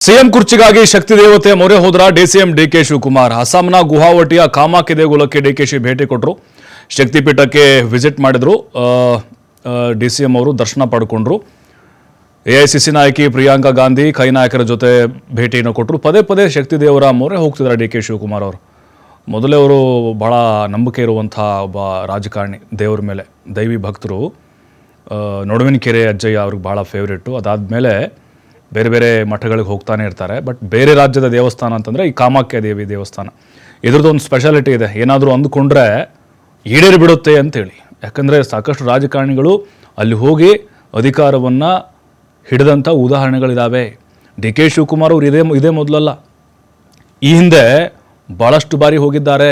CM ಕುರ್ಚಿಗಾಗಿ ಶಕ್ತಿ ದೇವತೆ ಮೊರೆ ಹೋದ್ರ ಡಿಸಿಎಂ ಡಿಕೆ ಶಿವಕುಮಾರ್. ಅಸ್ಸಾಂನ ಗುವಾಹಟಿಯ ಕಾಮಾಖ್ಯ ದೇಗುಲಕ್ಕೆ ಡಿಕೆಶಿ ಭೇಟಿ ಕೊಟ್ಟರು. ಶಕ್ತಿಪೀಠಕ್ಕೆ ವಿಸಿಟ್ ಮಾಡಿದ್ರು. ಡಿಸಿಎಂ ಅವರು ದರ್ಶನ ಪಡ್ಕೊಂಡ್ರು. ಎಐಸಿಸಿ ನಾಯಕಿ ಪ್ರಿಯಾಂಕಾ ಗಾಂಧಿ ಕೈ ನಾಯಕರ ಜೊತೆ ಭೇಟಿಯನ್ನು ಕೊಟ್ಟರು. ಪದೇ ಪದೇ ಶಕ್ತಿ ದೇವರ ಮೊರೆ ಹೋಗ್ತಿದ್ದಾರೆ ಡಿಕೆ ಶಿವಕುಮಾರ್ ಅವರು. ಮೊದಲೇ ಅವರು ಬಹಳ ನಂಬಿಕೆ ಇರುವಂಥ ಒಬ್ಬ ರಾಜಕಾರಣಿ, ದೇವರ ಮೇಲೆ ದೈವಿ ಭಕ್ತರು. ನಡುವಿನಕೆರೆ ಅಜ್ಜಯ್ಯ ಅವ್ರಿಗೆ ಭಾಳ ಫೇವ್ರೇಟು. ಅದಾದಮೇಲೆ ಬೇರೆ ಬೇರೆ ಮಠಗಳಿಗೆ ಹೋಗ್ತಾನೆ ಇರ್ತಾರೆ. ಬಟ್ ಬೇರೆ ರಾಜ್ಯದ ದೇವಸ್ಥಾನ ಅಂತಂದರೆ ಈ ಕಾಮಾಖ್ಯ ದೇವಿ ದೇವಸ್ಥಾನ, ಇದ್ರದ್ದೊಂದು ಸ್ಪೆಷಾಲಿಟಿ ಇದೆ. ಏನಾದರೂ ಅಂದುಕೊಂಡ್ರೆ ಈಡೇರಿ ಬಿಡುತ್ತೆ ಅಂತೇಳಿ. ಯಾಕಂದರೆ ಸಾಕಷ್ಟು ರಾಜಕಾರಣಿಗಳು ಅಲ್ಲಿ ಹೋಗಿ ಅಧಿಕಾರವನ್ನು ಹಿಡಿದಂಥ ಉದಾಹರಣೆಗಳಿದ್ದಾವೆ. ಡಿ ಕೆ ಶಿವಕುಮಾರ್ ಅವರು ಇದೇ ಮೊದಲಲ್ಲ, ಈ ಹಿಂದೆ ಭಾಳಷ್ಟು ಬಾರಿ ಹೋಗಿದ್ದಾರೆ.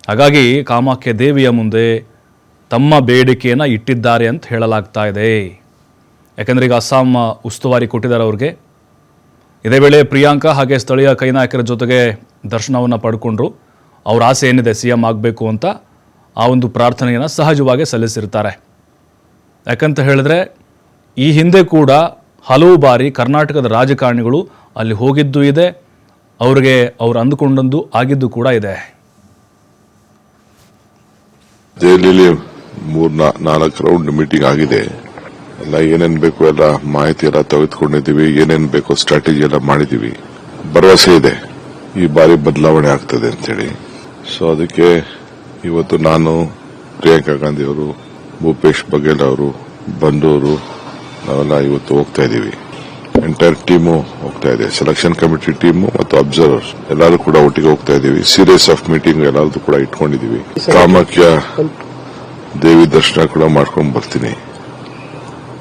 ಹಾಗಾಗಿ ಕಾಮಾಖ್ಯ ದೇವಿಯ ಮುಂದೆ ತಮ್ಮ ಬೇಡಿಕೆಯನ್ನು ಇಟ್ಟಿದ್ದಾರೆ ಅಂತ ಹೇಳಲಾಗ್ತಾ ಇದೆ. ಯಾಕಂದರೆ ಈಗ ಅಸ್ಸಾಂ ಉಸ್ತುವಾರಿ ಕೊಟ್ಟಿದ್ದಾರೆ ಅವ್ರಿಗೆ. ಇದೇ ವೇಳೆ ಪ್ರಿಯಾಂಕಾ ಹಾಗೆ ಸ್ಥಳೀಯ ಕೈ ನಾಯಕರ ಜೊತೆಗೆ ದರ್ಶನವನ್ನು ಪಡ್ಕೊಂಡ್ರು. ಅವ್ರ ಆಸೆ ಏನಿದೆ ಸಿ ಎಂ ಆಗಬೇಕು ಅಂತ, ಆ ಒಂದು ಪ್ರಾರ್ಥನೆಯನ್ನು ಸಹಜವಾಗಿ ಸಲ್ಲಿಸಿರ್ತಾರೆ. ಯಾಕಂತ ಹೇಳಿದ್ರೆ ಈ ಹಿಂದೆ ಕೂಡ ಹಲವು ಬಾರಿ ಕರ್ನಾಟಕದ ರಾಜಕಾರಣಿಗಳು ಅಲ್ಲಿ ಹೋಗಿದ್ದು ಇದೆ. ಅವ್ರಿಗೆ ಅವ್ರು ಅಂದುಕೊಂಡಂದು ಆಗಿದ್ದು ಕೂಡ ಇದೆ. ದೆಹಲಿಯಲ್ಲಿ 3-4 ರೌಂಡ್ ಮೀಟಿಂಗ್ ಆಗಿದೆ. ಎಲ್ಲ ಏನೇನ್ ಬೇಕು ಎಲ್ಲ ಮಾಹಿತಿ ಎಲ್ಲ ತೆಗೆದುಕೊಂಡಿದ್ದೀವಿ. ಏನೇನ್ ಬೇಕು ಸ್ಟ್ರಾಟಜಿ ಎಲ್ಲ ಮಾಡಿದೀವಿ. ಭರವಸೆ ಇದೆ ಈ ಬಾರಿ ಬದಲಾವಣೆ ಆಗ್ತದೆ ಅಂತೇಳಿ. ಸೊ ಅದಕ್ಕೆ ಇವತ್ತು ನಾನು, ಪ್ರಿಯಾಂಕಾ ಗಾಂಧಿ ಅವರು, ಭೂಪೇಶ್ ಬಘೇಲ್ ಅವರು, ಬಂದೂರು, ನಾವೆಲ್ಲ ಇವತ್ತು ಹೋಗ್ತಾ ಇದೀವಿ. ಎಂಟೈರ್ ಟೀಮು ಹೋಗ್ತಾ ಇದೆ. ಸೆಲೆಕ್ಷನ್ ಕಮಿಟಿ ಟೀಮು ಮತ್ತು ಅಬ್ಸರ್ವರ್ಸ್ ಎಲ್ಲರೂ ಕೂಡ ಒಟ್ಟಿಗೆ ಹೋಗ್ತಾ ಇದೀವಿ. ಸೀರೀಸ್ ಆಫ್ ಮೀಟಿಂಗ್ ಎಲ್ಲರದು ಕೂಡ ಇಟ್ಕೊಂಡಿದೀವಿ. ಕಾಮಾಖ್ಯ ದೇವಿ ದರ್ಶನ ಕೂಡ ಮಾಡ್ಕೊಂಡು ಬರ್ತೀನಿ.